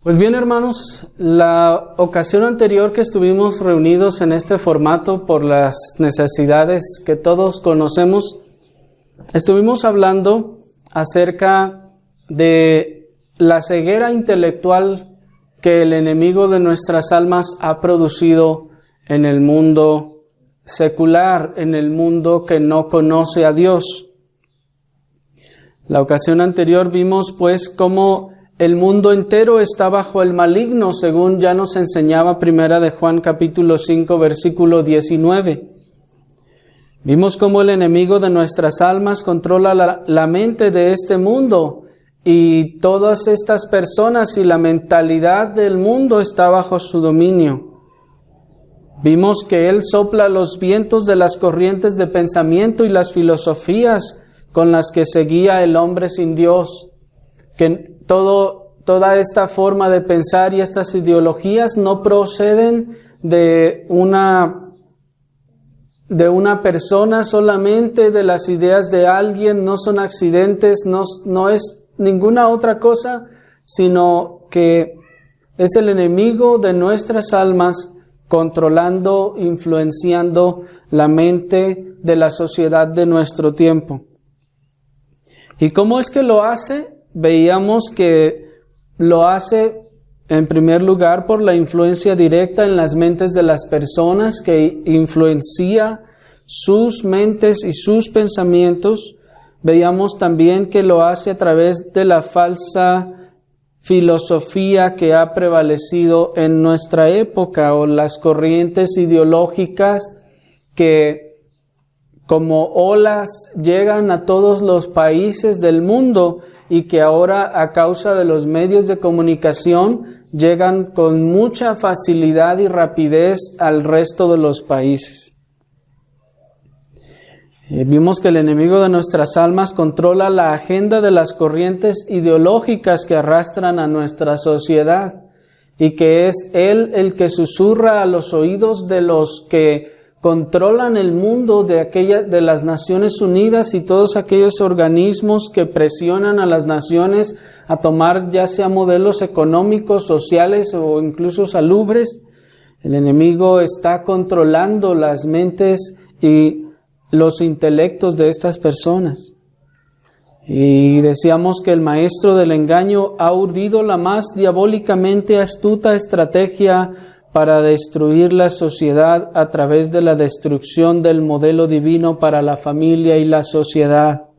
Pues bien, hermanos, la ocasión anterior que estuvimos reunidos en este formato por las necesidades que todos conocemos, estuvimos hablando acerca de la ceguera intelectual que el enemigo de nuestras almas ha producido en el mundo secular, en el mundo que no conoce a Dios. La ocasión anterior vimos pues cómo el mundo entero está bajo el maligno, según ya nos enseñaba Primera de Juan capítulo 5, versículo 19. Vimos cómo el enemigo de nuestras almas controla la mente de este mundo y todas estas personas y la mentalidad del mundo está bajo su dominio. Vimos que él sopla los vientos de las corrientes de pensamiento y las filosofías con las que se guía el hombre sin Dios, que toda esta forma de pensar y estas ideologías no proceden de una persona solamente, de las ideas de alguien, no son accidentes, no es ninguna otra cosa, sino que es el enemigo de nuestras almas controlando, influenciando la mente de la sociedad de nuestro tiempo. ¿Y cómo es que lo hace? Veíamos que lo hace en primer lugar por la influencia directa en las mentes de las personas, que influencia sus mentes y sus pensamientos. Veíamos también que lo hace a través de la falsa filosofía que ha prevalecido en nuestra época, o las corrientes ideológicas que como olas llegan a todos los países del mundo y que ahora a causa de los medios de comunicación llegan con mucha facilidad y rapidez al resto de los países. Vimos que el enemigo de nuestras almas controla la agenda de las corrientes ideológicas que arrastran a nuestra sociedad y que es él el que susurra a los oídos de los que controlan el mundo de las Naciones Unidas y todos aquellos organismos que presionan a las naciones a tomar ya sea modelos económicos, sociales o incluso salubres. El enemigo está controlando las mentes y los intelectos de estas personas. Y decíamos que el maestro del engaño ha urdido la más diabólicamente astuta estrategia para destruir la sociedad a través de la destrucción del modelo divino para la familia y la sociedad,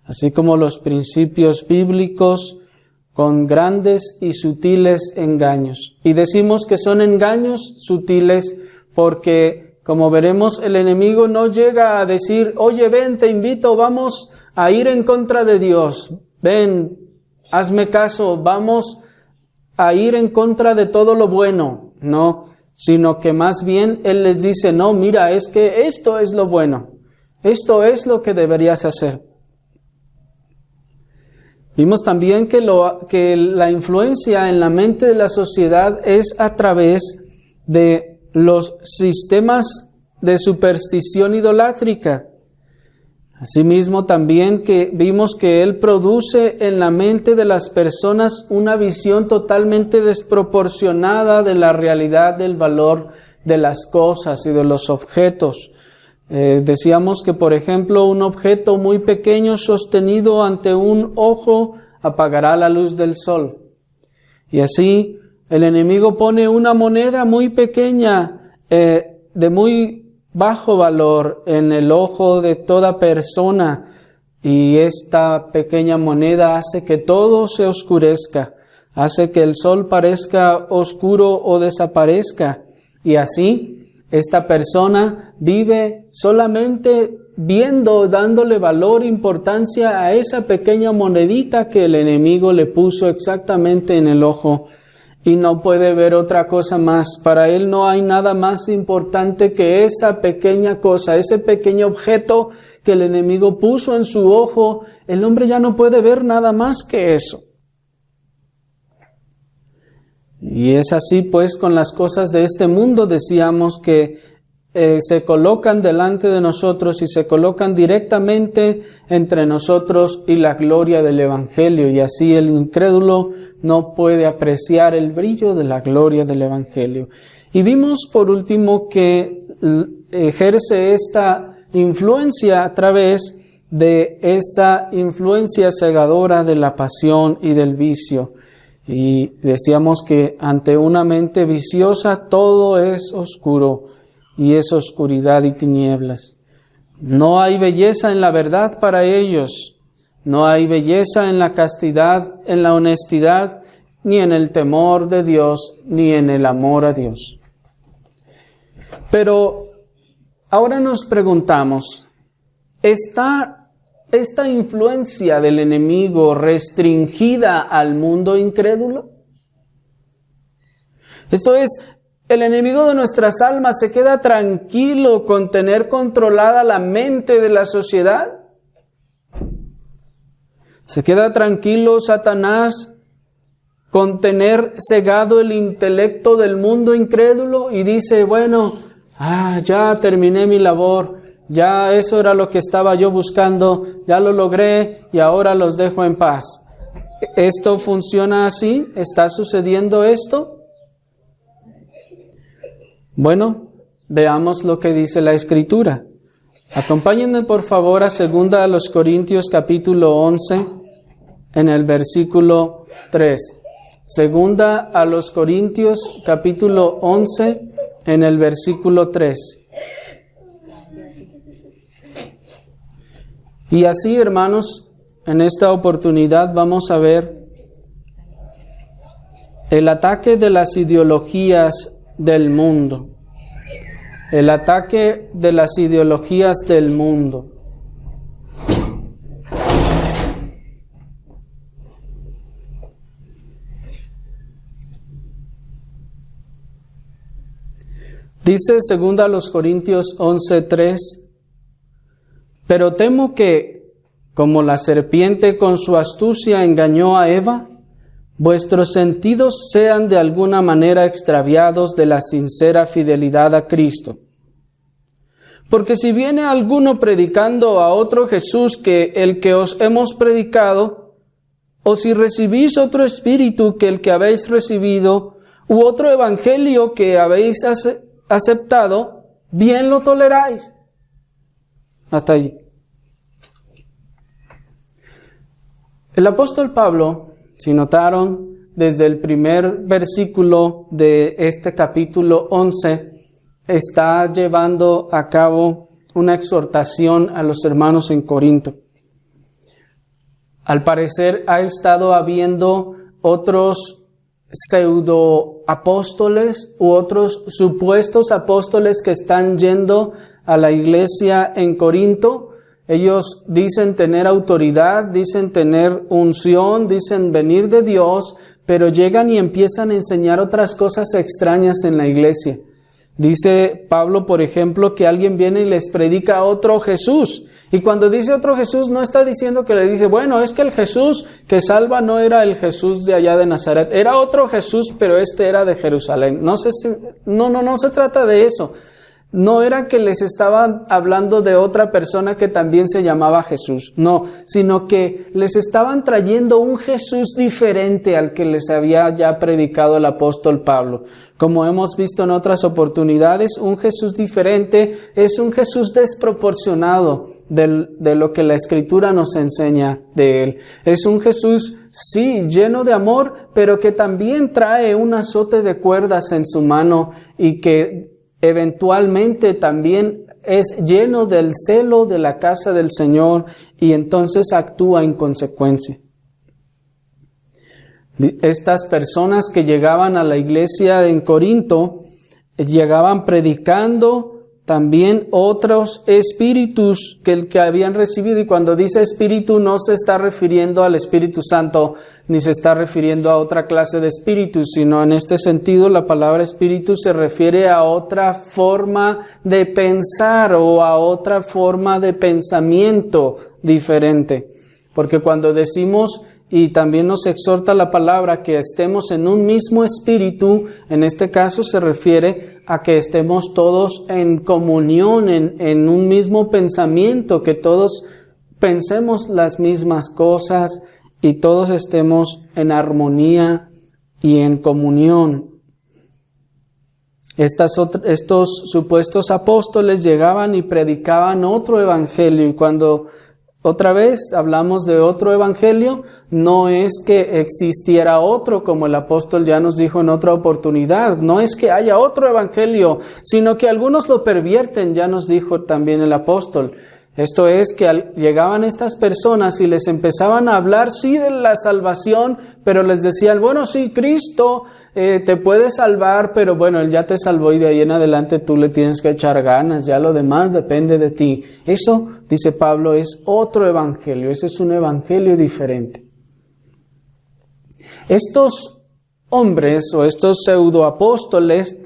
así como los principios bíblicos con grandes y sutiles engaños. Y decimos que son engaños sutiles porque, como veremos, el enemigo no llega a decir: oye, ven, te invito, vamos a ir en contra de Dios, ven, hazme caso, vamos a ir en contra de todo lo bueno. No, sino que más bien él les dice: no, mira, es que esto es lo bueno, esto es lo que deberías hacer. Vimos también que la influencia en la mente de la sociedad es a través de los sistemas de superstición idolátrica. Asimismo también que vimos que él produce en la mente de las personas una visión totalmente desproporcionada de la realidad del valor de las cosas y de los objetos. Decíamos que, por ejemplo, un objeto muy pequeño sostenido ante un ojo apagará la luz del sol. Y así el enemigo pone una moneda muy pequeña, de muy bajo valor, en el ojo de toda persona, y esta pequeña moneda hace que todo se oscurezca, hace que el sol parezca oscuro o desaparezca, y así esta persona vive solamente viendo, dándole valor, importancia a esa pequeña monedita que el enemigo le puso exactamente en el ojo. Y no puede ver otra cosa más. Para él no hay nada más importante que esa pequeña cosa, ese pequeño objeto que el enemigo puso en su ojo. El hombre ya no puede ver nada más que eso. Y es así pues con las cosas de este mundo. Decíamos que se colocan delante de nosotros y se colocan directamente entre nosotros y la gloria del Evangelio, y así el incrédulo no puede apreciar el brillo de la gloria del Evangelio. Y vimos por último que ejerce esta influencia a través de esa influencia cegadora de la pasión y del vicio. Y decíamos que ante una mente viciosa todo es oscuro y es oscuridad y tinieblas. No hay belleza en la verdad para ellos, no hay belleza en la castidad, en la honestidad, ni en el temor de Dios, ni en el amor a Dios. Pero ahora nos preguntamos, ¿está esta influencia del enemigo restringida al mundo incrédulo? Esto es, ¿el enemigo de nuestras almas se queda tranquilo con tener controlada la mente de la sociedad? ¿Se queda tranquilo Satanás con tener cegado el intelecto del mundo incrédulo y dice, bueno, ya terminé mi labor, ya eso era lo que estaba yo buscando, ya lo logré y ahora los dejo en paz? ¿Esto funciona así? ¿Está sucediendo esto? Bueno, veamos lo que dice la Escritura. Acompáñenme por favor a 2 Corintios capítulo 11 en el versículo 3. 2 Corintios capítulo 11 en el versículo 3. Y así, hermanos, en esta oportunidad vamos a ver el ataque de las ideologías del mundo. El ataque de las ideologías del mundo. Dice 2 Corintios 11:3, pero temo que, como la serpiente con su astucia engañó a Eva, vuestros sentidos sean de alguna manera extraviados de la sincera fidelidad a Cristo. Porque si viene alguno predicando a otro Jesús que el que os hemos predicado, o si recibís otro espíritu que el que habéis recibido, u otro evangelio que habéis aceptado, bien lo toleráis. Hasta allí. El apóstol Pablo, si notaron, desde el primer versículo de este capítulo 11, está llevando a cabo una exhortación a los hermanos en Corinto. Al parecer ha estado habiendo otros pseudo apóstoles u otros supuestos apóstoles que están yendo a la iglesia en Corinto. Ellos dicen tener autoridad, dicen tener unción, dicen venir de Dios, pero llegan y empiezan a enseñar otras cosas extrañas en la iglesia. Dice Pablo, por ejemplo, que alguien viene y les predica a otro Jesús. Y cuando dice otro Jesús, no está diciendo que le dice, bueno, es que el Jesús que salva no era el Jesús de allá de Nazaret. Era otro Jesús, pero este era de Jerusalén. No se trata de eso. No era que les estaban hablando de otra persona que también se llamaba Jesús. No, sino que les estaban trayendo un Jesús diferente al que les había ya predicado el apóstol Pablo. Como hemos visto en otras oportunidades, un Jesús diferente es un Jesús desproporcionado de lo que la Escritura nos enseña de Él. Es un Jesús, sí, lleno de amor, pero que también trae un azote de cuerdas en su mano y que eventualmente también es lleno del celo de la casa del Señor y entonces actúa en consecuencia. Estas personas que llegaban a la iglesia en Corinto llegaban predicando también otros espíritus que el que habían recibido, y cuando dice espíritu no se está refiriendo al Espíritu Santo ni se está refiriendo a otra clase de espíritus, sino en este sentido la palabra espíritu se refiere a otra forma de pensar o a otra forma de pensamiento diferente, porque cuando decimos y también nos exhorta la palabra que estemos en un mismo espíritu. En este caso se refiere a que estemos todos en comunión, en un mismo pensamiento, que todos pensemos las mismas cosas y todos estemos en armonía y en comunión. Estos supuestos apóstoles llegaban y predicaban otro evangelio, y cuando otra vez hablamos de otro evangelio, no es que existiera otro, como el apóstol ya nos dijo en otra oportunidad, no es que haya otro evangelio, sino que algunos lo pervierten, ya nos dijo también el apóstol. Esto es que llegaban estas personas y les empezaban a hablar, sí, de la salvación, pero les decían, bueno, sí, Cristo te puede salvar, pero bueno, Él ya te salvó y de ahí en adelante tú le tienes que echar ganas, ya lo demás depende de ti. Eso, dice Pablo, es otro evangelio, ese es un evangelio diferente. Estos hombres o estos pseudoapóstoles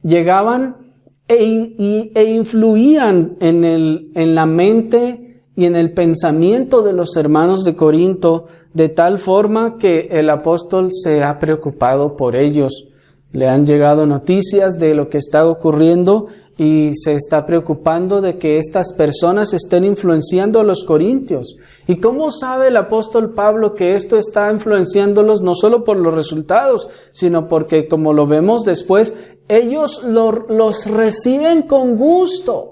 llegaban e influían en la mente y en el pensamiento de los hermanos de Corinto, de tal forma que el apóstol se ha preocupado por ellos. Le han llegado noticias de lo que está ocurriendo y se está preocupando de que estas personas estén influenciando a los corintios. ¿Y cómo sabe el apóstol Pablo que esto está influenciándolos? No solo por los resultados, sino porque, como lo vemos después, ellos los reciben con gusto.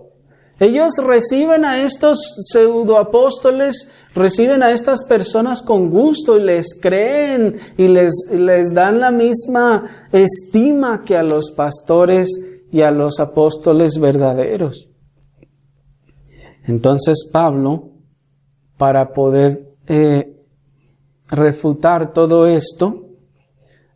Ellos reciben a estos pseudoapóstoles, reciben a estas personas con gusto y les creen y les dan la misma estima que a los pastores y a los apóstoles verdaderos. Entonces Pablo, para poder refutar todo esto,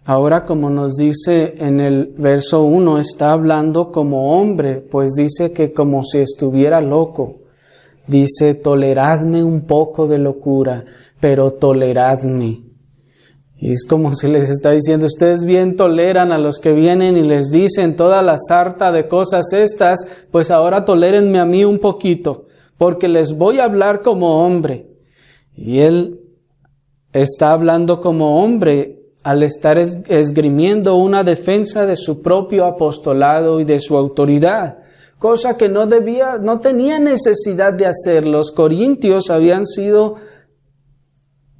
ahora, como nos dice en el verso 1, está hablando como hombre, pues dice que como si estuviera loco. Dice, toleradme un poco de locura, pero toleradme. Y es como si les está diciendo, ustedes bien toleran a los que vienen y les dicen toda la sarta de cosas estas, pues ahora tolérenme a mí un poquito, porque les voy a hablar como hombre. Y él está hablando como hombre al estar esgrimiendo una defensa de su propio apostolado y de su autoridad, cosa que no tenía necesidad de hacer. Los corintios habían sido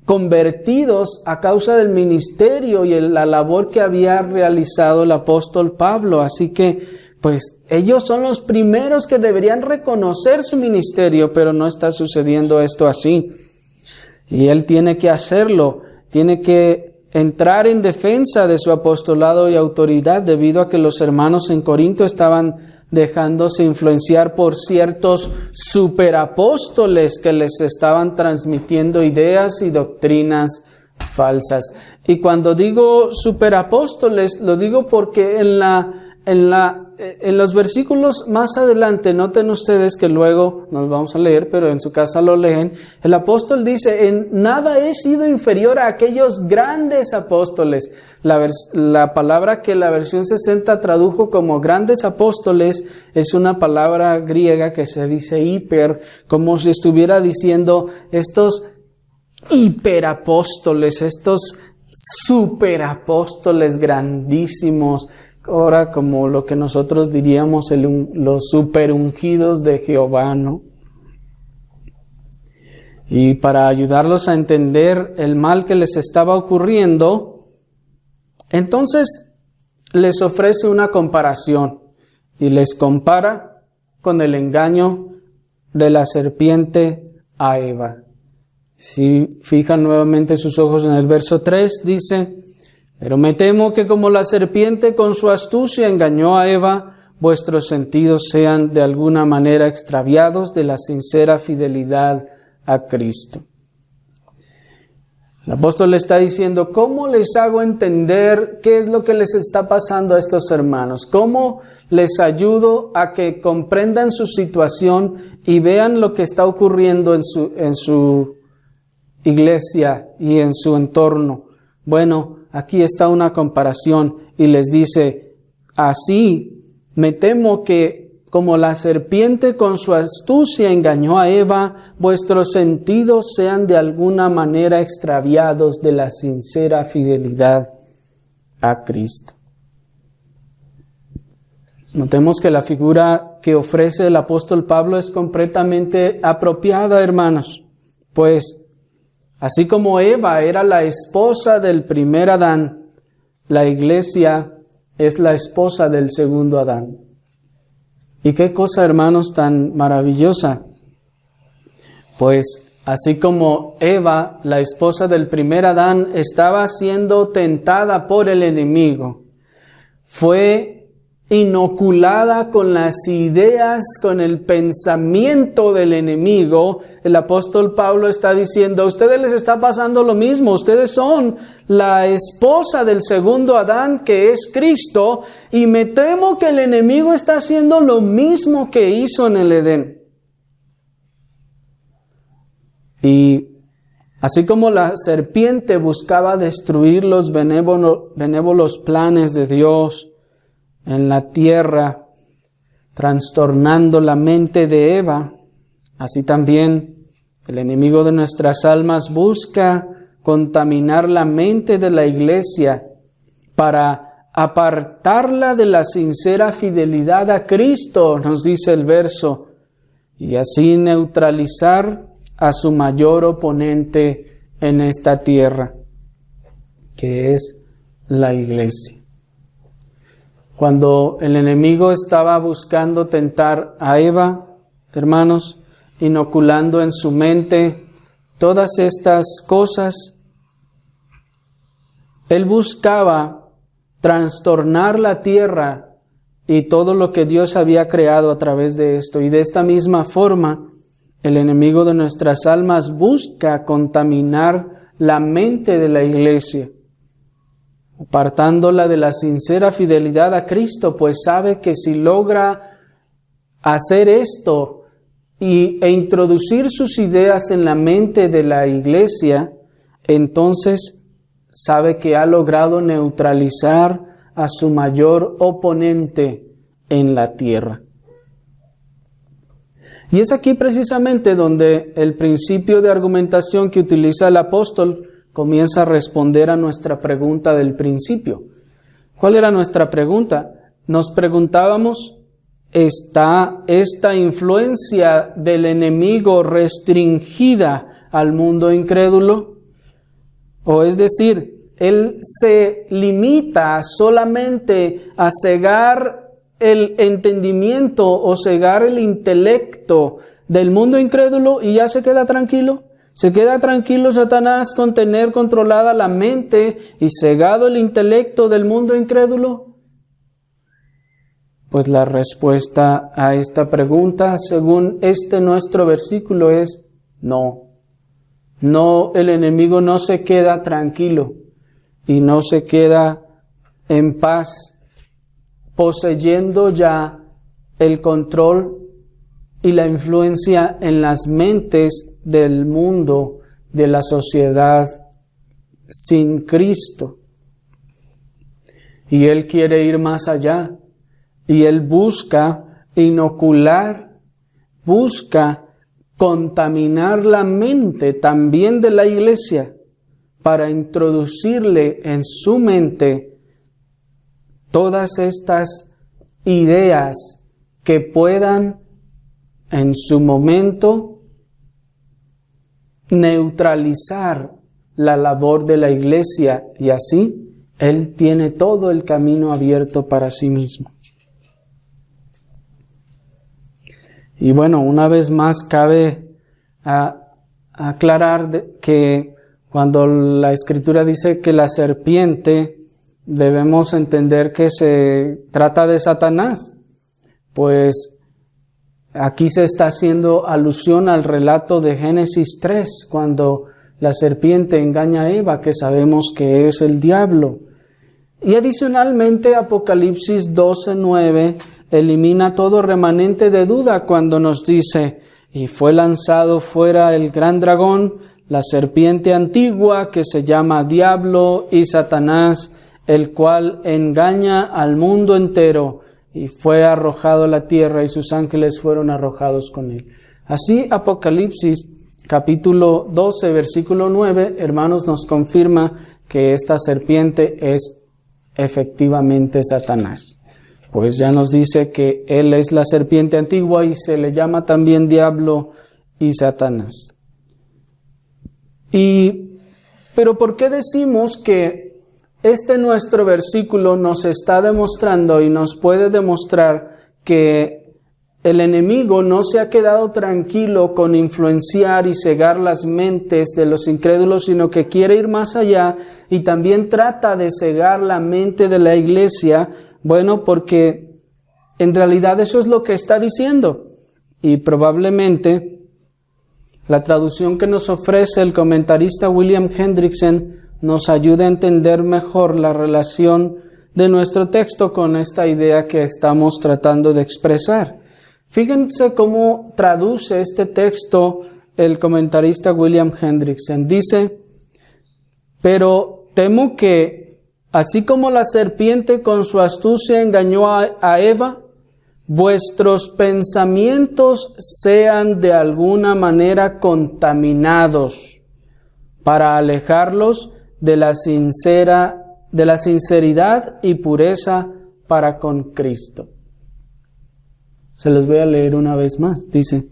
convertidos a causa del ministerio y la labor que había realizado el apóstol Pablo, así que pues ellos son los primeros que deberían reconocer su ministerio, pero no está sucediendo esto así. Y él tiene que hacerlo, tiene que entrar en defensa de su apostolado y autoridad, debido a que los hermanos en Corinto estaban dejándose influenciar por ciertos superapóstoles que les estaban transmitiendo ideas y doctrinas falsas. Y cuando digo superapóstoles, lo digo porque en los versículos más adelante, noten ustedes que luego nos vamos a leer, pero en su casa lo leen, el apóstol dice, en nada he sido inferior a aquellos grandes apóstoles. La palabra que la versión 60 tradujo como grandes apóstoles es una palabra griega que se dice hiper, como si estuviera diciendo estos hiperapóstoles, estos superapóstoles grandísimos. Ahora, como lo que nosotros diríamos los superungidos de Jehová, ¿no? Y para ayudarlos a entender el mal que les estaba ocurriendo, entonces les ofrece una comparación y les compara con el engaño de la serpiente a Eva. Si fijan nuevamente sus ojos en el verso 3, dice: pero me temo que como la serpiente con su astucia engañó a Eva, vuestros sentidos sean de alguna manera extraviados de la sincera fidelidad a Cristo. El apóstol le está diciendo, ¿cómo les hago entender qué es lo que les está pasando a estos hermanos? ¿Cómo les ayudo a que comprendan su situación y vean lo que está ocurriendo en su iglesia y en su entorno? Bueno, aquí está una comparación y les dice, así me temo que como la serpiente con su astucia engañó a Eva, vuestros sentidos sean de alguna manera extraviados de la sincera fidelidad a Cristo. Notemos que la figura que ofrece el apóstol Pablo es completamente apropiada, hermanos, pues así como Eva era la esposa del primer Adán, la iglesia es la esposa del segundo Adán. ¿Y qué cosa, hermanos, tan maravillosa? Pues así como Eva, la esposa del primer Adán, estaba siendo tentada por el enemigo, fue inoculada con las ideas, con el pensamiento del enemigo, el apóstol Pablo está diciendo, a ustedes les está pasando lo mismo, ustedes son la esposa del segundo Adán, que es Cristo, y me temo que el enemigo está haciendo lo mismo que hizo en el Edén. Y así como la serpiente buscaba destruir los benévolos planes de Dios en la tierra, trastornando la mente de Eva, así también el enemigo de nuestras almas busca contaminar la mente de la iglesia para apartarla de la sincera fidelidad a Cristo, nos dice el verso, y así neutralizar a su mayor oponente en esta tierra, que es la iglesia. Cuando el enemigo estaba buscando tentar a Eva, hermanos, inoculando en su mente todas estas cosas, él buscaba trastornar la tierra y todo lo que Dios había creado a través de esto. Y de esta misma forma, el enemigo de nuestras almas busca contaminar la mente de la iglesia, apartándola de la sincera fidelidad a Cristo, pues sabe que si logra hacer esto e introducir sus ideas en la mente de la iglesia, entonces sabe que ha logrado neutralizar a su mayor oponente en la tierra. Y es aquí precisamente donde el principio de argumentación que utiliza el apóstol comienza a responder a nuestra pregunta del principio. ¿Cuál era nuestra pregunta? Nos preguntábamos, ¿está esta influencia del enemigo restringida al mundo incrédulo? O es decir, él se limita solamente a cegar el entendimiento o cegar el intelecto del mundo incrédulo y ya se queda tranquilo. ¿Se queda tranquilo Satanás con tener controlada la mente y cegado el intelecto del mundo incrédulo? Pues la respuesta a esta pregunta, según nuestro versículo, es no. No, el enemigo no se queda tranquilo y no se queda en paz, poseyendo ya el control y la influencia en las mentes del mundo, de la sociedad sin Cristo. Y Él quiere ir más allá. Y Él busca inocular, busca contaminar la mente también de la iglesia para introducirle en su mente todas estas ideas que puedan en su momento neutralizar la labor de la iglesia, y así Él tiene todo el camino abierto para sí mismo. Y bueno, una vez más cabe aclarar que cuando la Escritura dice que la serpiente, debemos entender que se trata de Satanás, pues aquí se está haciendo alusión al relato de Génesis 3, cuando la serpiente engaña a Eva, que sabemos que es el diablo. Y adicionalmente Apocalipsis 12:9 elimina todo remanente de duda cuando nos dice, y fue lanzado fuera el gran dragón, la serpiente antigua que se llama Diablo y Satanás, el cual engaña al mundo entero, y fue arrojado a la tierra y sus ángeles fueron arrojados con él. Así Apocalipsis capítulo 12 versículo 9, hermanos, nos confirma que esta serpiente es efectivamente Satanás. Pues ya nos dice que él es la serpiente antigua y se le llama también diablo y Satanás. Pero ¿por qué decimos que nuestro versículo nos está demostrando y nos puede demostrar que el enemigo no se ha quedado tranquilo con influenciar y cegar las mentes de los incrédulos, sino que quiere ir más allá y también trata de cegar la mente de la iglesia? Bueno, porque en realidad eso es lo que está diciendo. Y probablemente la traducción que nos ofrece el comentarista William Hendrickson nos ayude a entender mejor la relación de nuestro texto con esta idea que estamos tratando de expresar. Fíjense cómo traduce este texto el comentarista William Hendrickson. Dice: pero temo que, así como la serpiente con su astucia engañó a Eva, vuestros pensamientos sean de alguna manera contaminados para alejarlos de la sinceridad y pureza para con Cristo. Se los voy a leer una vez más. Dice: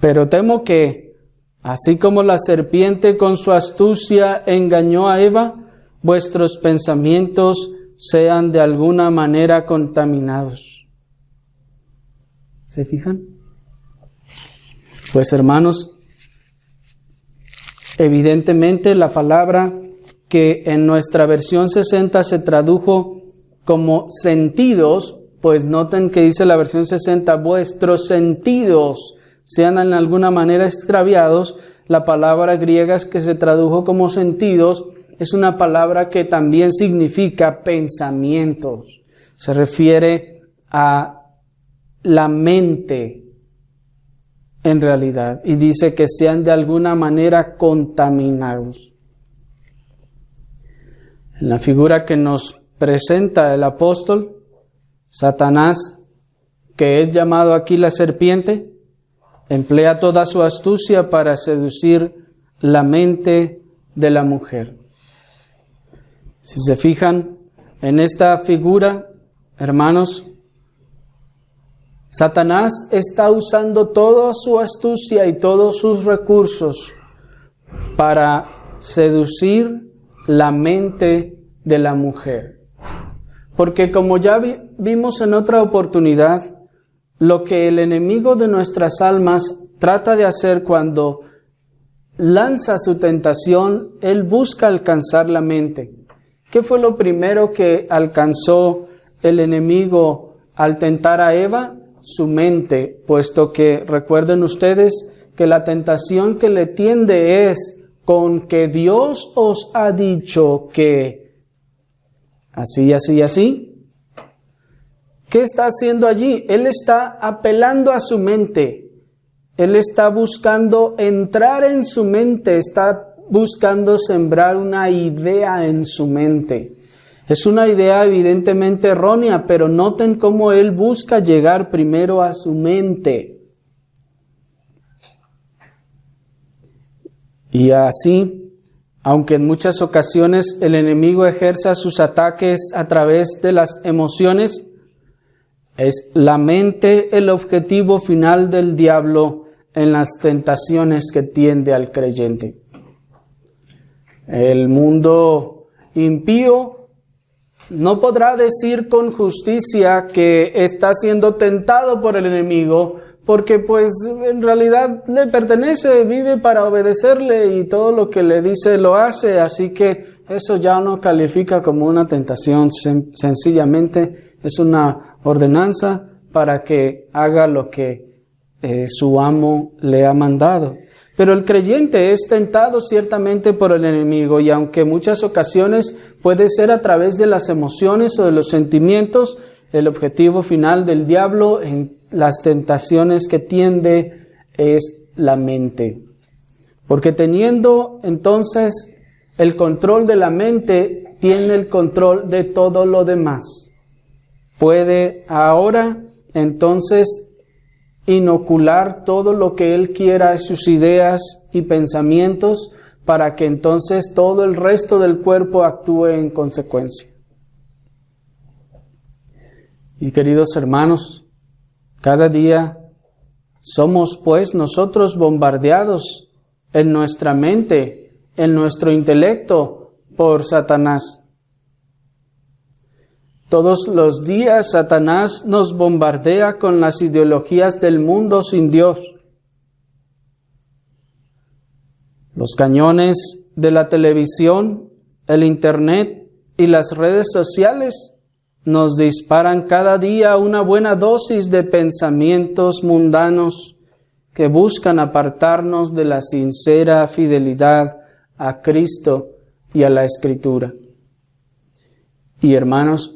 pero temo que, así como la serpiente con su astucia engañó a Eva, vuestros pensamientos sean de alguna manera contaminados. ¿Se fijan? Pues hermanos, evidentemente la palabra que en nuestra versión 60 se tradujo como sentidos, pues noten que dice la versión 60, vuestros sentidos sean en alguna manera extraviados. La palabra griega que se tradujo como sentidos es una palabra que también significa pensamientos. Se refiere a la mente en realidad, y dice que sean de alguna manera contaminados. En la figura que nos presenta el apóstol, Satanás, que es llamado aquí la serpiente, emplea toda su astucia para seducir la mente de la mujer. Si se fijan en esta figura, hermanos, Satanás está usando toda su astucia y todos sus recursos para seducir la mente de la mujer. Porque como ya vimos en otra oportunidad, lo que el enemigo de nuestras almas trata de hacer cuando lanza su tentación, él busca alcanzar la mente. ¿Qué fue lo primero que alcanzó el enemigo al tentar a Eva? Su mente, puesto que recuerden ustedes que la tentación que le tiende es: con que Dios os ha dicho que así, así, así. ¿Qué está haciendo allí? Él está apelando a su mente. Él está buscando entrar en su mente, está buscando sembrar una idea en su mente. Es una idea evidentemente errónea, pero noten cómo él busca llegar primero a su mente. Y así, aunque en muchas ocasiones el enemigo ejerza sus ataques a través de las emociones, es la mente el objetivo final del diablo en las tentaciones que tiende al creyente. El mundo impío no podrá decir con justicia que está siendo tentado por el enemigo, porque pues en realidad le pertenece, vive para obedecerle y todo lo que le dice lo hace, así que eso ya no califica como una tentación, sencillamente es una ordenanza para que haga lo que su amo le ha mandado. Pero el creyente es tentado ciertamente por el enemigo, y aunque en muchas ocasiones puede ser a través de las emociones o de los sentimientos, el objetivo final del diablo en las tentaciones que tiende es la mente. Porque teniendo entonces el control de la mente, tiene el control de todo lo demás. puede ahora entonces inocular todo lo que él quiera a sus ideas y pensamientos para que entonces todo el resto del cuerpo actúe en consecuencia. Y queridos hermanos, cada día somos pues nosotros bombardeados en nuestra mente, en nuestro intelecto por Satanás. Todos los días Satanás nos bombardea con las ideologías del mundo sin Dios. Los cañones de la televisión, el internet y las redes sociales nos disparan cada día una buena dosis de pensamientos mundanos que buscan apartarnos de la sincera fidelidad a Cristo y a la Escritura. Y hermanos,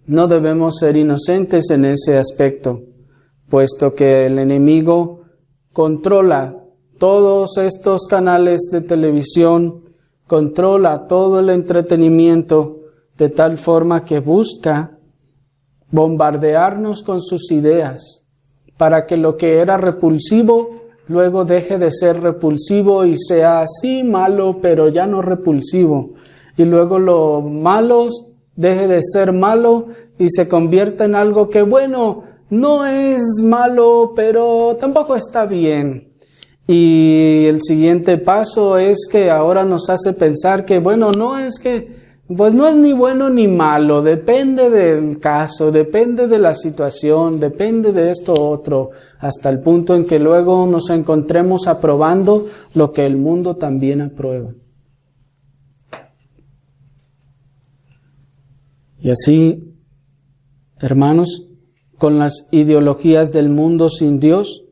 no debemos ser inocentes en ese aspecto, puesto que el enemigo controla todos estos canales de televisión, controla todo el entretenimiento, de tal forma que busca bombardearnos con sus ideas, para que lo que era repulsivo luego deje de ser repulsivo y sea así malo, pero ya no repulsivo, y luego lo malo deje de ser malo y se convierta en algo que, bueno, no es malo, pero tampoco está bien. Y el siguiente paso es que ahora nos hace pensar que, bueno, no es ni bueno ni malo, depende del caso, depende de la situación, depende de esto otro, hasta el punto en que luego nos encontremos aprobando lo que el mundo también aprueba. Y así, hermanos, con las ideologías del mundo sin Dios,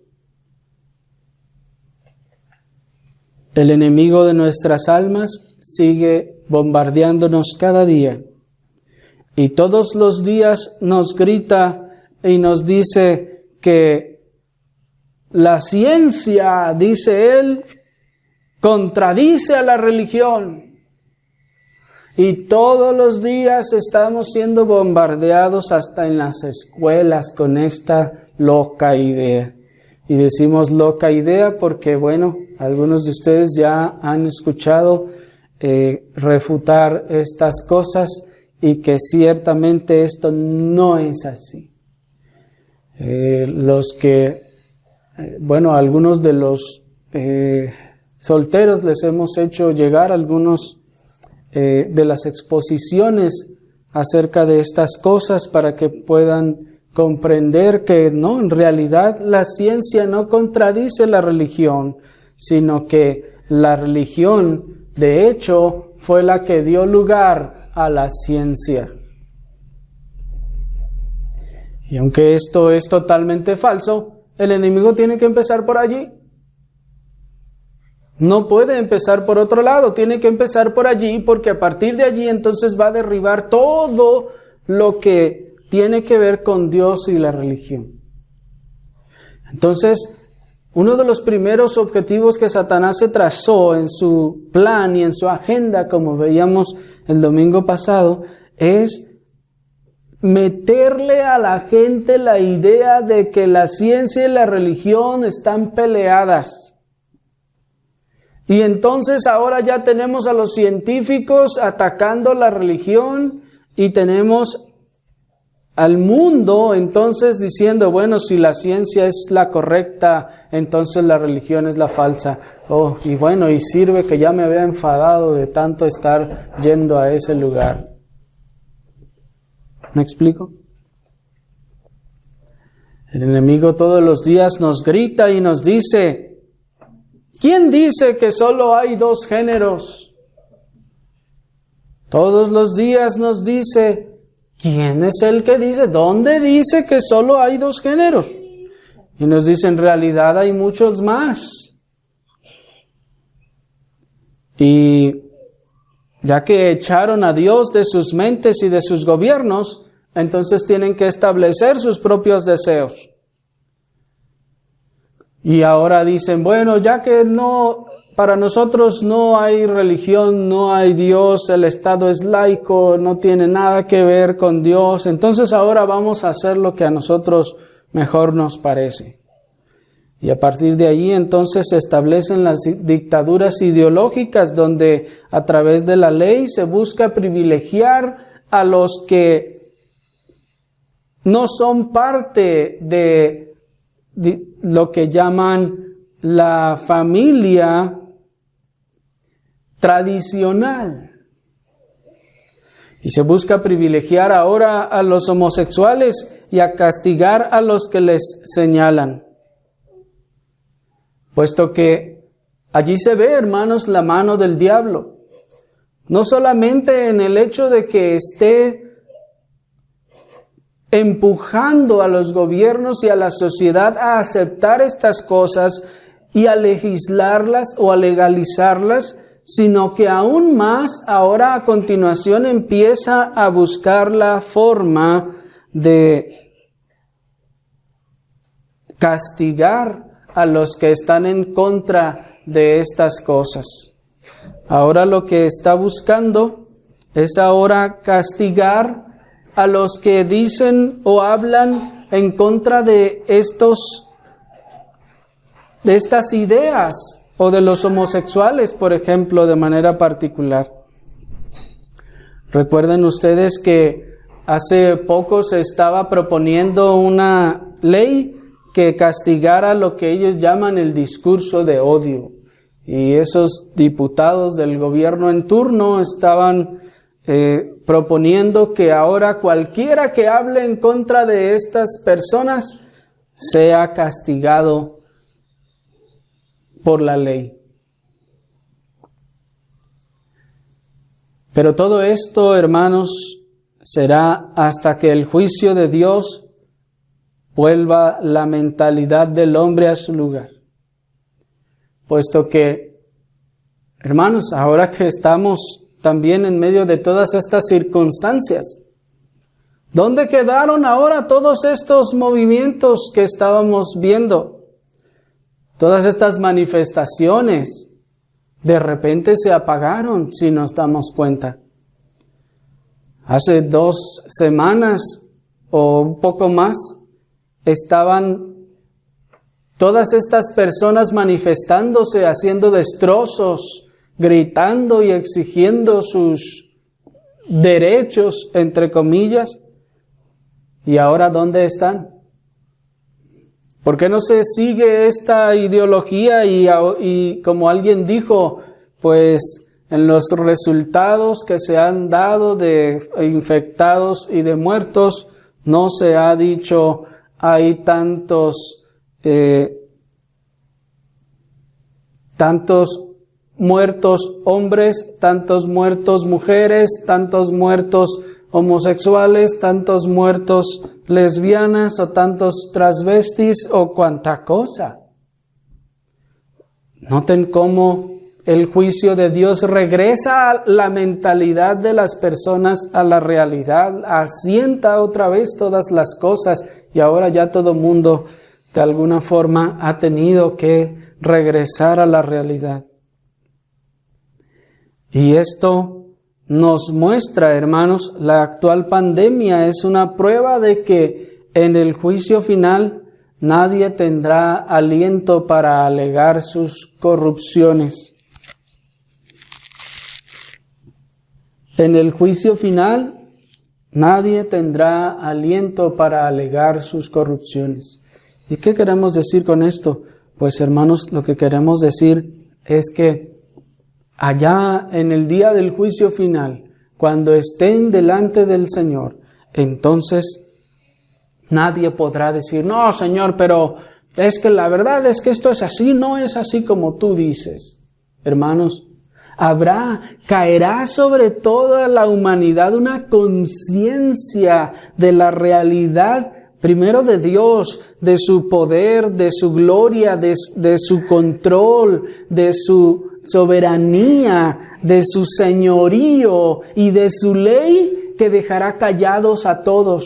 el enemigo de nuestras almas sigue bombardeándonos cada día. Y todos los días nos grita y nos dice que la ciencia, dice él, contradice a la religión. Y todos los días estamos siendo bombardeados hasta en las escuelas con esta loca idea. Y decimos loca idea porque, bueno, algunos de ustedes ya han escuchado refutar estas cosas y que ciertamente esto no es así. Algunos de los solteros les hemos hecho llegar algunos de las exposiciones acerca de estas cosas para que puedan comprender que no, en realidad la ciencia no contradice la religión, sino que la religión, de hecho, fue la que dio lugar a la ciencia. Y aunque esto es totalmente falso, el enemigo tiene que empezar por allí. No puede empezar por otro lado, tiene que empezar por allí, porque a partir de allí entonces va a derribar todo lo que tiene que ver con Dios y la religión. Entonces, uno de los primeros objetivos que Satanás se trazó en su plan y en su agenda, como veíamos el domingo pasado, es meterle a la gente la idea de que la ciencia y la religión están peleadas. Y entonces ahora ya tenemos a los científicos atacando la religión y tenemos al mundo entonces diciendo, bueno, si la ciencia es la correcta, entonces la religión es la falsa. Y sirve que ya me había enfadado de tanto estar yendo a ese lugar. ¿Me explico? El enemigo todos los días nos grita y nos dice, ¿quién dice que solo hay dos géneros? Todos los días nos dice, ¿quién es el que dice? ¿Dónde dice que solo hay dos géneros? Y nos dice, en realidad hay muchos más. Y ya que echaron a Dios de sus mentes y de sus gobiernos, entonces tienen que establecer sus propios deseos. Y ahora dicen, bueno, ya que no para nosotros no hay religión, no hay Dios, el Estado es laico, no tiene nada que ver con Dios, entonces ahora vamos a hacer lo que a nosotros mejor nos parece. Y a partir de ahí entonces se establecen las dictaduras ideológicas donde a través de la ley se busca privilegiar a los que no son parte de lo que llaman la familia tradicional. Y se busca privilegiar ahora a los homosexuales y a castigar a los que les señalan. Puesto que allí se ve, hermanos, la mano del diablo. No solamente en el hecho de que esté empujando a los gobiernos y a la sociedad a aceptar estas cosas y a legislarlas o a legalizarlas, sino que aún más ahora a continuación empieza a buscar la forma de castigar a los que están en contra de estas cosas. Ahora lo que está buscando es ahora castigar a los que dicen o hablan en contra de estas ideas o de los homosexuales, por ejemplo, de manera particular. Recuerden ustedes que hace poco se estaba proponiendo una ley que castigara lo que ellos llaman el discurso de odio. Y esos diputados del gobierno en turno estaban proponiendo que ahora cualquiera que hable en contra de estas personas sea castigado por la ley. Pero todo esto, hermanos, será hasta que el juicio de Dios vuelva la mentalidad del hombre a su lugar. Puesto que, hermanos, ahora que estamos también en medio de todas estas circunstancias, ¿dónde quedaron ahora todos estos movimientos que estábamos viendo? Todas estas manifestaciones de repente se apagaron si nos damos cuenta. Hace 2 semanas o un poco más estaban todas estas personas manifestándose, haciendo destrozos, gritando y exigiendo sus derechos, entre comillas. ¿Y ahora dónde están? ¿Por qué no se sigue esta ideología y como alguien dijo, pues en los resultados que se han dado de infectados y de muertos, no se ha dicho hay tantos muertos hombres, tantos muertos mujeres, tantos muertos homosexuales, tantos muertos lesbianas o tantos transvestis o cuanta cosa? Noten cómo el juicio de Dios regresa a la mentalidad de las personas, a la realidad, asienta otra vez todas las cosas y ahora ya todo mundo de alguna forma ha tenido que regresar a la realidad. Y esto nos muestra, hermanos, la actual pandemia es una prueba de que en el juicio final nadie tendrá aliento para alegar sus corrupciones. En el juicio final nadie tendrá aliento para alegar sus corrupciones. ¿Y qué queremos decir con esto? Pues, hermanos, lo que queremos decir es que allá en el día del juicio final, cuando estén delante del Señor, entonces nadie podrá decir, no, Señor, pero es que la verdad es que esto es así, no es así como tú dices. Hermanos, caerá sobre toda la humanidad una conciencia de la realidad, primero de Dios, de su poder, de su gloria, de su control, de su soberanía, de su señorío y de su ley, que dejará callados a todos.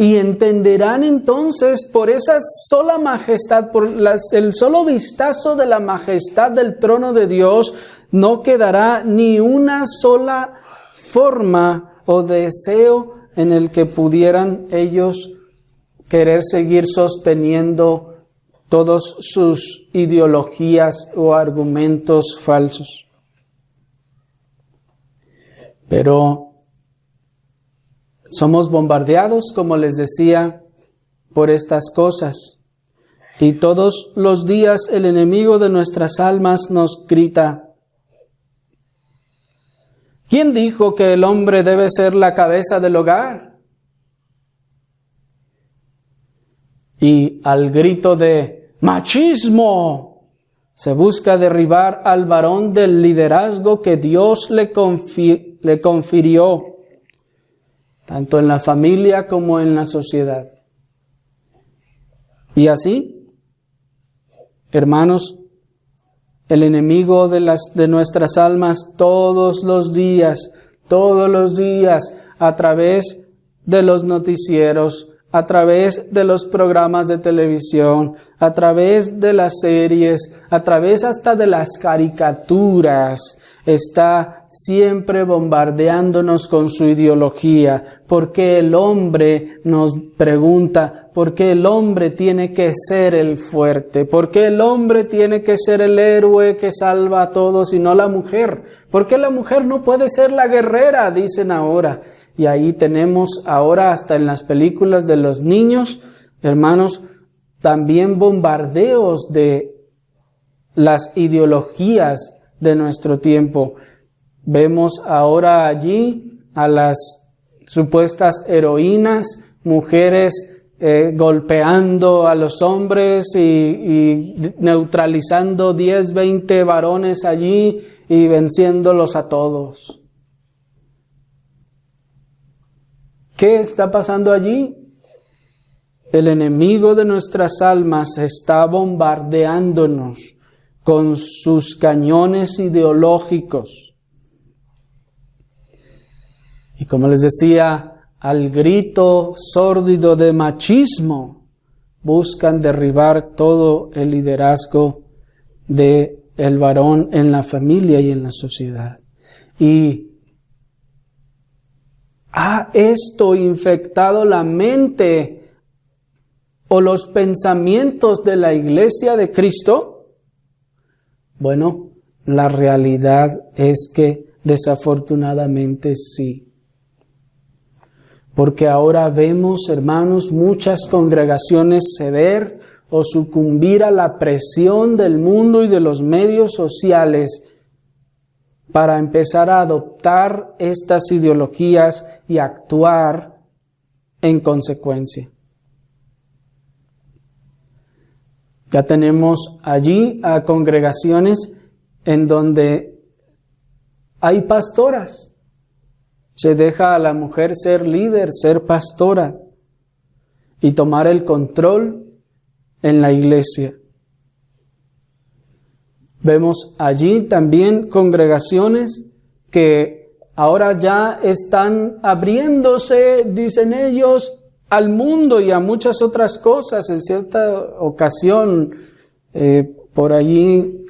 y entenderán entonces por esa sola majestad, por el solo vistazo de la majestad del trono de Dios, no quedará ni una sola forma o deseo en el que pudieran ellos querer seguir sosteniendo todas sus ideologías o argumentos falsos. Pero somos bombardeados, como les decía, por estas cosas. Y todos los días el enemigo de nuestras almas nos grita: ¿quién dijo que el hombre debe ser la cabeza del hogar? Y al grito de machismo se busca derribar al varón del liderazgo que Dios le confirió, tanto en la familia como en la sociedad. Y así, hermanos, el enemigo de nuestras almas todos los días, a través de los noticieros, a través de los programas de televisión, a través de las series, a través hasta de las caricaturas, está siempre bombardeándonos con su ideología. Porque el hombre, nos pregunta, ¿por qué el hombre tiene que ser el fuerte? ¿Por qué el hombre tiene que ser el héroe que salva a todos y no la mujer? ¿Por qué la mujer no puede ser la guerrera? Dicen ahora. Y ahí tenemos ahora hasta en las películas de los niños, hermanos, también bombardeos de las ideologías de nuestro tiempo. Vemos ahora allí a las supuestas heroínas, mujeres golpeando a los hombres y neutralizando 10, 20 varones allí y venciéndolos a todos. ¿Qué está pasando allí? El enemigo de nuestras almas está bombardeándonos con sus cañones ideológicos. Y como les decía, al grito sórdido de machismo, buscan derribar todo el liderazgo del varón en la familia y en la sociedad. Y ¿ha esto infectado la mente o los pensamientos de la Iglesia de Cristo? Bueno, la realidad es que desafortunadamente sí. Porque ahora vemos, hermanos, muchas congregaciones ceder o sucumbir a la presión del mundo y de los medios sociales para empezar a adoptar estas ideologías y actuar en consecuencia. Ya tenemos allí a congregaciones en donde hay pastoras. Se deja a la mujer ser líder, ser pastora y tomar el control en la iglesia. Vemos allí también congregaciones que ahora ya están abriéndose, dicen ellos, al mundo y a muchas otras cosas. En cierta ocasión, por allí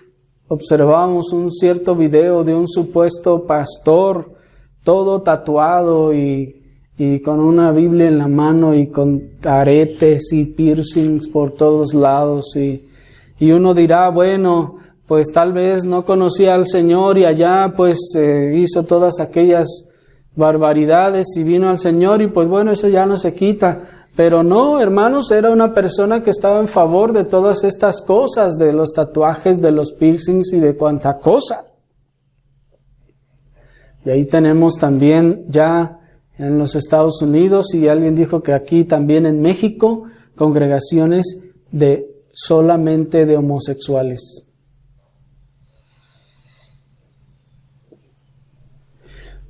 observamos un cierto video de un supuesto pastor, todo tatuado y con una Biblia en la mano y con aretes y piercings por todos lados. Y uno dirá, bueno, pues tal vez no conocía al Señor y allá pues hizo todas aquellas barbaridades y vino al Señor y pues bueno, eso ya no se quita. Pero no, hermanos, era una persona que estaba en favor de todas estas cosas, de los tatuajes, de los piercings y de cuanta cosa. Y ahí tenemos también ya en los Estados Unidos, y alguien dijo que aquí también en México, congregaciones solamente de homosexuales.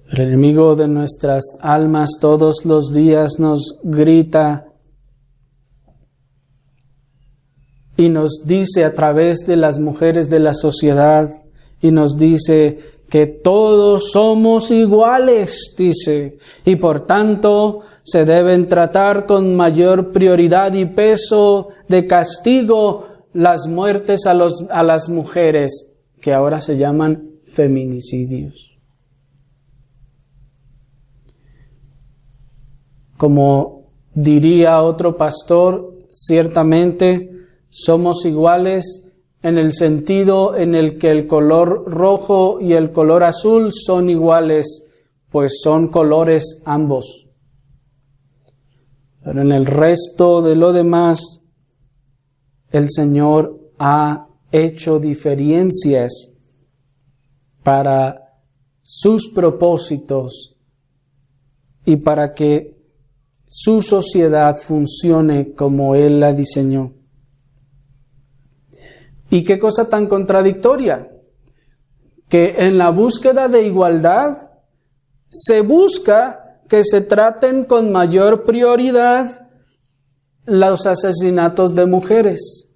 El enemigo de nuestras almas todos los días nos grita y nos dice a través de las mujeres de la sociedad, y nos dice que todos somos iguales, dice, y por tanto se deben tratar con mayor prioridad y peso de castigo las muertes a las mujeres, que ahora se llaman feminicidios. Como diría otro pastor, ciertamente somos iguales en el sentido en el que el color rojo y el color azul son iguales, pues son colores ambos. Pero en el resto de lo demás, el Señor ha hecho diferencias para sus propósitos y para que su sociedad funcione como Él la diseñó. ¿Y qué cosa tan contradictoria? Que en la búsqueda de igualdad se busca que se traten con mayor prioridad los asesinatos de mujeres.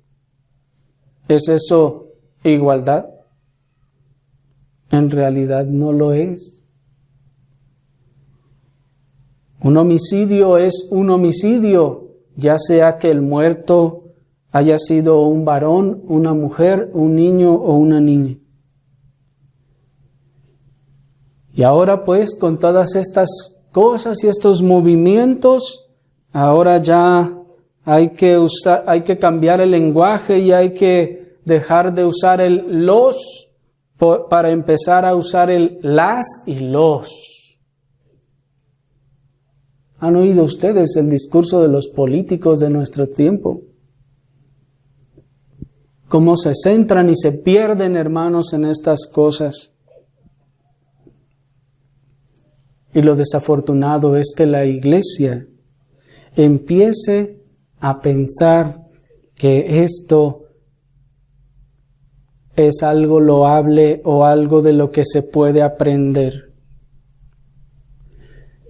¿Es eso igualdad? En realidad no lo es. Un homicidio es un homicidio, ya sea que el muerto haya sido un varón, una mujer, un niño o una niña. Y ahora pues, con todas estas cosas y estos movimientos, ahora ya hay que cambiar el lenguaje y hay que dejar de usar el los para empezar a usar el las y los. ¿Han oído ustedes el discurso de los políticos de nuestro tiempo? Cómo se centran y se pierden, hermanos, en estas cosas. Y lo desafortunado es que la Iglesia empiece a pensar que esto es algo loable o algo de lo que se puede aprender.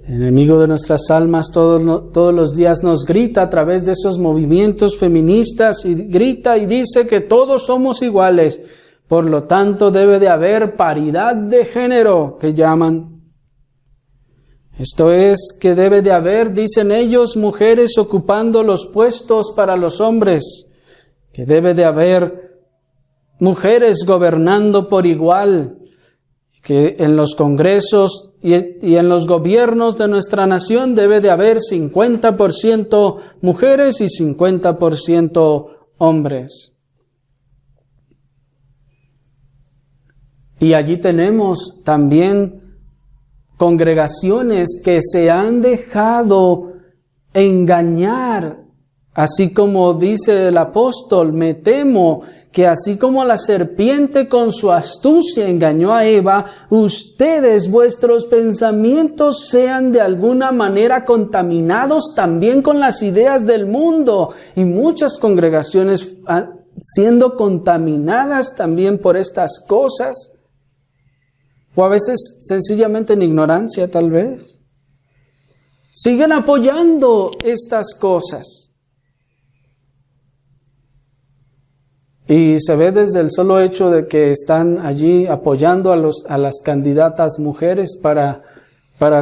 El enemigo de nuestras almas todos los días nos grita a través de esos movimientos feministas y grita y dice que todos somos iguales. Por lo tanto, debe de haber paridad de género, que llaman. Esto es que debe de haber, dicen ellos, mujeres ocupando los puestos para los hombres, que debe de haber mujeres gobernando por igual, que en los congresos y en los gobiernos de nuestra nación debe de haber 50% mujeres y 50% hombres. Y allí tenemos también congregaciones que se han dejado engañar, así como dice el apóstol, me temo que así como la serpiente con su astucia engañó a Eva, ustedes, vuestros pensamientos sean de alguna manera contaminados también con las ideas del mundo. Y muchas congregaciones siendo contaminadas también por estas cosas. O a veces sencillamente en ignorancia, tal vez. Siguen apoyando estas cosas. Y se ve desde el solo hecho de que están allí apoyando a las candidatas mujeres para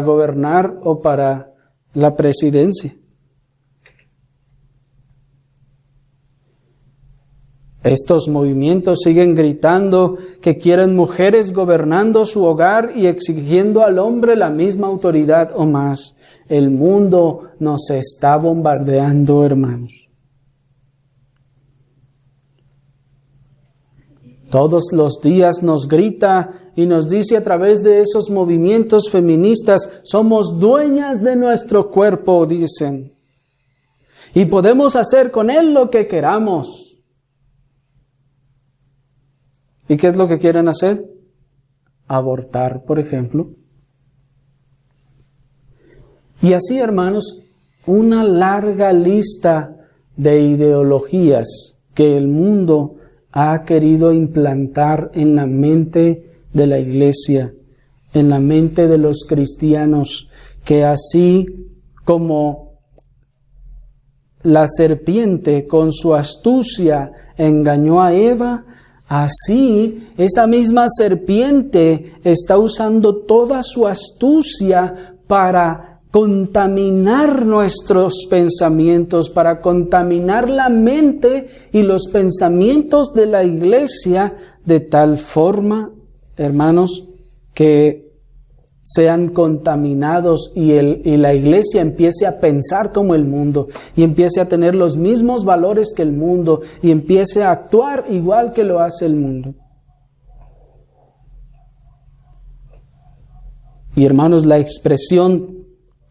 gobernar o para la presidencia. Estos movimientos siguen gritando que quieren mujeres gobernando su hogar y exigiendo al hombre la misma autoridad o más. El mundo nos está bombardeando, hermanos. Todos los días nos grita y nos dice a través de esos movimientos feministas, somos dueñas de nuestro cuerpo, dicen, y podemos hacer con él lo que queramos. ¿Y qué es lo que quieren hacer? Abortar, por ejemplo. Y así, hermanos, una larga lista de ideologías que el mundo ha querido implantar en la mente de la iglesia, en la mente de los cristianos, que así como la serpiente con su astucia engañó a Eva, así esa misma serpiente está usando toda su astucia para contaminar nuestros pensamientos, para contaminar la mente y los pensamientos de la iglesia de tal forma, hermanos, que sean contaminados y la iglesia empiece a pensar como el mundo y empiece a tener los mismos valores que el mundo y empiece a actuar igual que lo hace el mundo. Y hermanos, la expresión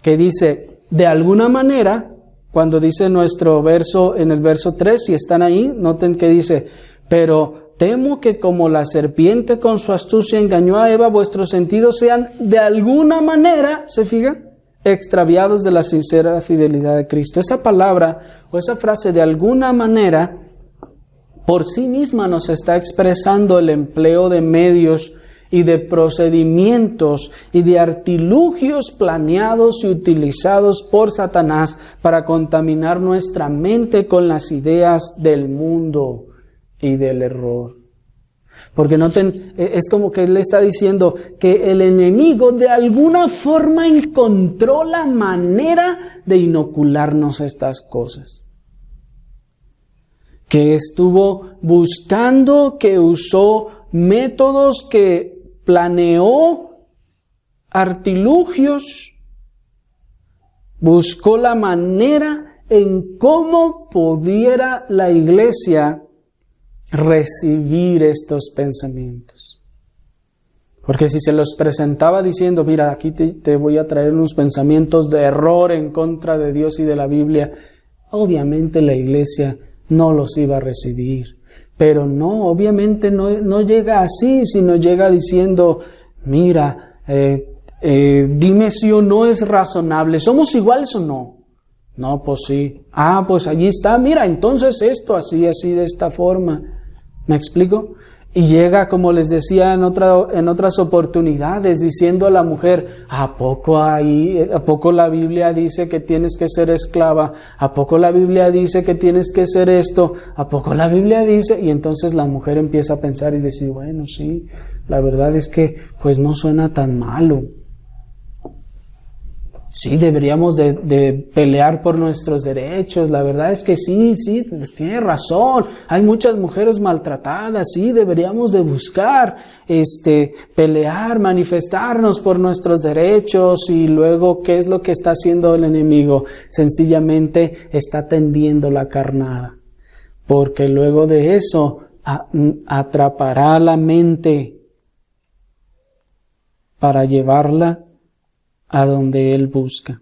que dice de alguna manera, cuando dice nuestro verso en el verso 3, si están ahí, noten que dice, pero temo que como la serpiente con su astucia engañó a Eva, vuestros sentidos sean de alguna manera, ¿se fijan?, extraviados de la sincera fidelidad de Cristo. Esa palabra o esa frase de alguna manera por sí misma nos está expresando el empleo de medios y de procedimientos y de artilugios planeados y utilizados por Satanás para contaminar nuestra mente con las ideas del mundo y del error. Porque noten, es como que él le está diciendo que el enemigo de alguna forma encontró la manera de inocularnos estas cosas. Que estuvo buscando, que usó métodos, que planeó artilugios, buscó la manera en cómo pudiera la iglesia recibir estos pensamientos. Porque si se los presentaba diciendo, mira, aquí te voy a traer unos pensamientos de error en contra de Dios y de la Biblia, obviamente la iglesia no los iba a recibir. Pero no, obviamente no llega así, sino llega diciendo, mira, dime si o no es razonable, ¿somos iguales o no? No, pues sí. Ah, pues allí está, mira, entonces esto, así, de esta forma. ¿Me explico? Y llega, como les decía en otras oportunidades, diciendo a la mujer, ¿a poco la Biblia dice que tienes que ser esclava? ¿A poco la Biblia dice que tienes que ser esto? ¿A poco la Biblia dice? Y entonces la mujer empieza a pensar y decir, bueno, sí, la verdad es que pues no suena tan malo. Sí, deberíamos de pelear por nuestros derechos. La verdad es que sí, pues tiene razón. Hay muchas mujeres maltratadas. Sí, deberíamos de buscar, pelear, manifestarnos por nuestros derechos. Y luego, ¿qué es lo que está haciendo el enemigo? Sencillamente está tendiendo la carnada. Porque luego de eso atrapará la mente para llevarla a donde él busca.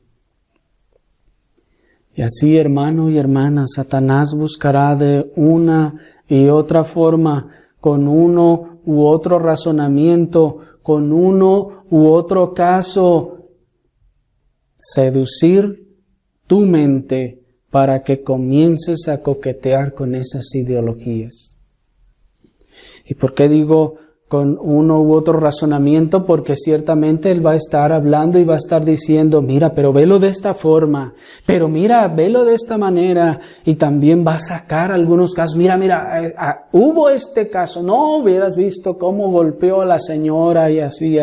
Y así, hermano y hermana, Satanás buscará de una y otra forma, con uno u otro razonamiento, con uno u otro caso, seducir tu mente para que comiences a coquetear con esas ideologías. ¿Y por qué digo con uno u otro razonamiento? Porque ciertamente él va a estar hablando y va a estar diciendo, mira, pero velo de esta forma, pero mira, velo de esta manera, y también va a sacar algunos casos. Mira, hubo este caso, no hubieras visto cómo golpeó a la señora y así,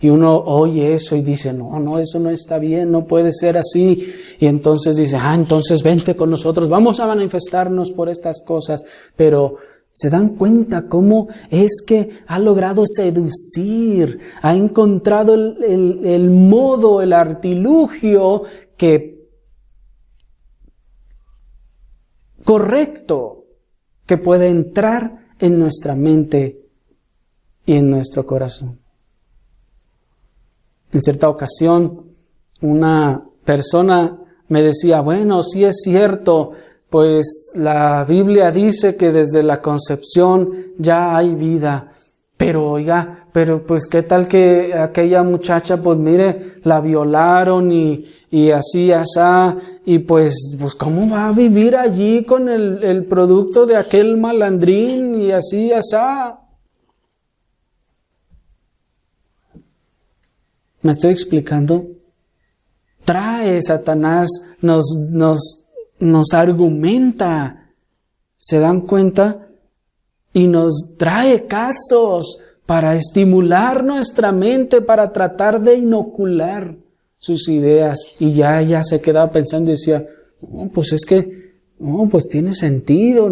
y uno oye eso y dice, no, eso no está bien, no puede ser así, y entonces dice, entonces vente con nosotros, vamos a manifestarnos por estas cosas, pero ¿se dan cuenta cómo es que ha logrado seducir? Ha encontrado el modo, el artilugio correcto que puede entrar en nuestra mente y en nuestro corazón. En cierta ocasión, una persona me decía, bueno, sí es cierto, pues la Biblia dice que desde la concepción ya hay vida. Pero oiga, pues qué tal que aquella muchacha, pues mire, la violaron y así, y pues cómo va a vivir allí con el producto de aquel malandrín y así, ¿Me estoy explicando? Trae Satanás, nos argumenta. ¿Se dan cuenta? y nos trae casos para estimular nuestra mente, para tratar de inocular sus ideas. Y ya ella se quedaba pensando y decía, no, pues es que, no, pues tiene sentido,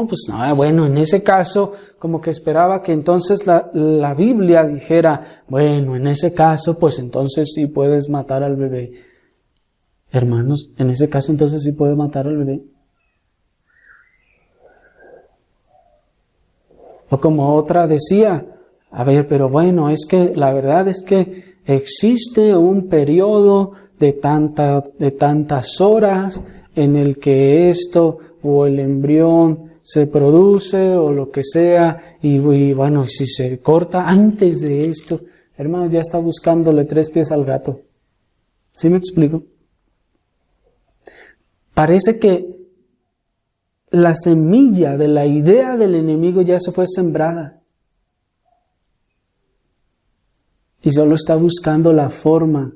pues no, bueno, en ese caso, como que esperaba que entonces la Biblia dijera, bueno, en ese caso, pues entonces sí puedes matar al bebé. Hermanos, en ese caso entonces sí puede matar al bebé. O como otra decía, a ver, pero bueno, es que la verdad es que existe un periodo de tantas horas en el que esto o el embrión se produce o lo que sea, y bueno, si se corta antes de esto, hermano, ya está buscándole 3 pies al gato. ¿Sí me explico? Parece que la semilla de la idea del enemigo ya se fue sembrada. Y solo está buscando la forma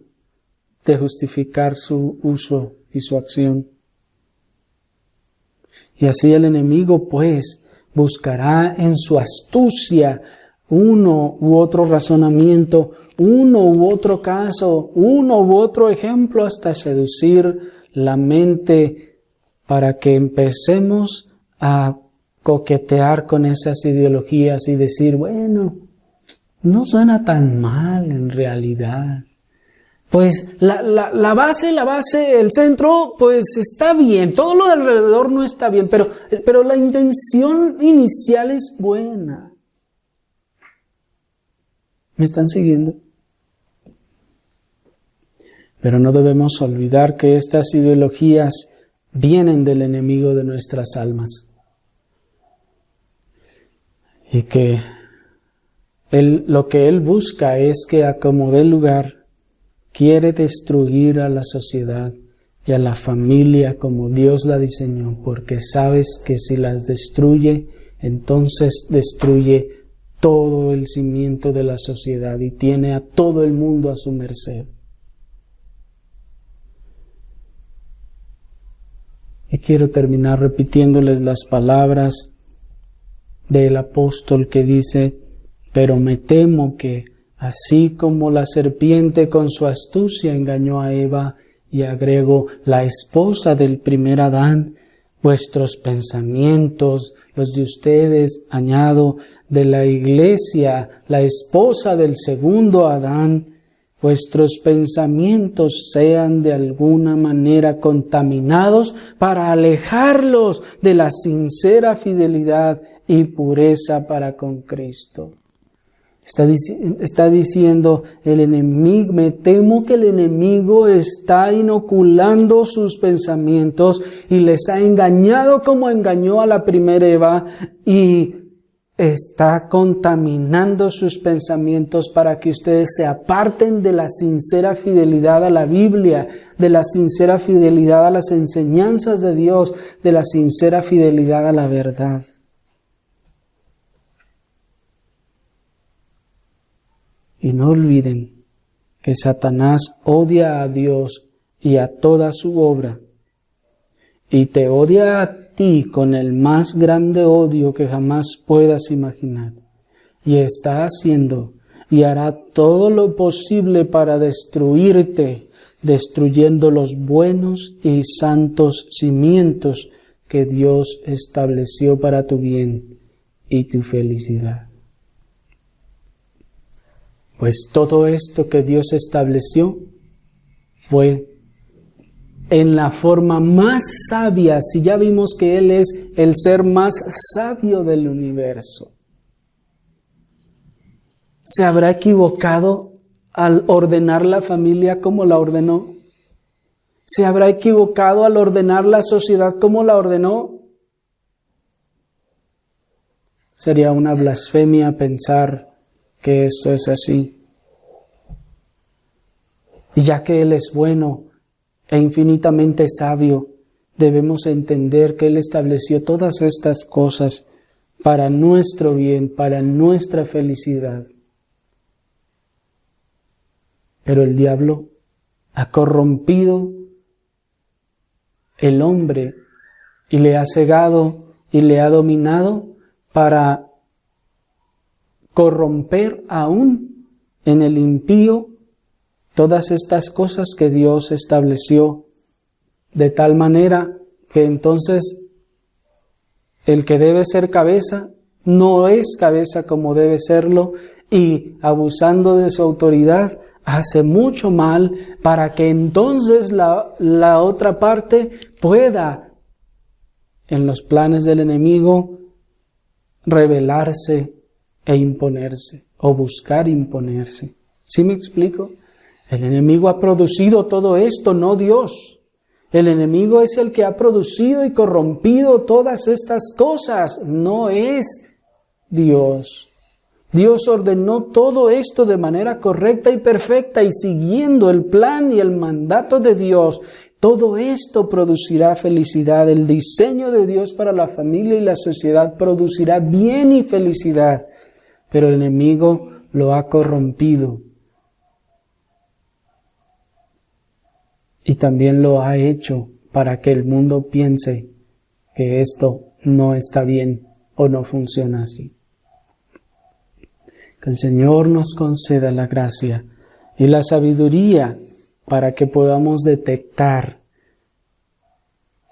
de justificar su uso y su acción. Y así el enemigo, pues, buscará en su astucia uno u otro razonamiento, uno u otro caso, uno u otro ejemplo, hasta seducir la mente para que empecemos a coquetear con esas ideologías y decir, bueno, no suena tan mal en realidad. Pues la base, el centro, pues está bien. Todo lo de alrededor no está bien, pero la intención inicial es buena. ¿Me están siguiendo? Pero no debemos olvidar que estas ideologías vienen del enemigo de nuestras almas. Y que lo que él busca es que a como dé lugar, quiere destruir a la sociedad y a la familia como Dios la diseñó, porque sabes que si las destruye, entonces destruye todo el cimiento de la sociedad y tiene a todo el mundo a su merced. Y quiero terminar repitiéndoles las palabras del apóstol que dice, pero me temo que, así como la serpiente con su astucia engañó a Eva, y agrego, la esposa del primer Adán, vuestros pensamientos, los de ustedes, añado, de la iglesia, la esposa del segundo Adán, vuestros pensamientos sean de alguna manera contaminados para alejarlos de la sincera fidelidad y pureza para con Cristo. Está diciendo el enemigo, me temo que el enemigo está inoculando sus pensamientos y les ha engañado como engañó a la primera Eva y está contaminando sus pensamientos para que ustedes se aparten de la sincera fidelidad a la Biblia, de la sincera fidelidad a las enseñanzas de Dios, de la sincera fidelidad a la verdad. Y no olviden que Satanás odia a Dios y a toda su obra, y te odia a ti con el más grande odio que jamás puedas imaginar, y está haciendo y hará todo lo posible para destruirte, destruyendo los buenos y santos cimientos que Dios estableció para tu bien y tu felicidad. Pues todo esto que Dios estableció fue en la forma más sabia, si ya vimos que Él es el ser más sabio del universo. ¿Se habrá equivocado al ordenar la familia como la ordenó? ¿Se habrá equivocado al ordenar la sociedad como la ordenó? Sería una blasfemia pensar que esto es así. Y ya que Él es bueno e infinitamente sabio, debemos entender que Él estableció todas estas cosas para nuestro bien, para nuestra felicidad. Pero el diablo ha corrompido el hombre y le ha cegado y le ha dominado para corromper aún en el impío todas estas cosas que Dios estableció, de tal manera que entonces el que debe ser cabeza no es cabeza como debe serlo, y abusando de su autoridad hace mucho mal, para que entonces la otra parte pueda, en los planes del enemigo, rebelarse e imponerse, o buscar imponerse. ¿Sí me explico? El enemigo ha producido todo esto, no Dios. El enemigo es el que ha producido y corrompido todas estas cosas, no es Dios. Dios ordenó todo esto de manera correcta y perfecta, y siguiendo el plan y el mandato de Dios, todo esto producirá felicidad. El diseño de Dios para la familia y la sociedad producirá bien y felicidad, pero el enemigo lo ha corrompido. Y también lo ha hecho para que el mundo piense que esto no está bien o no funciona así. Que el Señor nos conceda la gracia y la sabiduría para que podamos detectar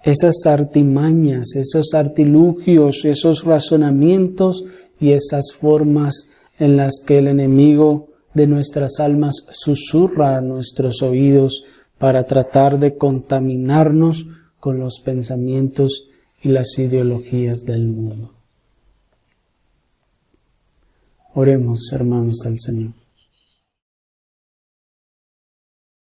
esas artimañas, esos artilugios, esos razonamientos y esas formas en las que el enemigo de nuestras almas susurra a nuestros oídos para tratar de contaminarnos con los pensamientos y las ideologías del mundo. Oremos, hermanos, al Señor.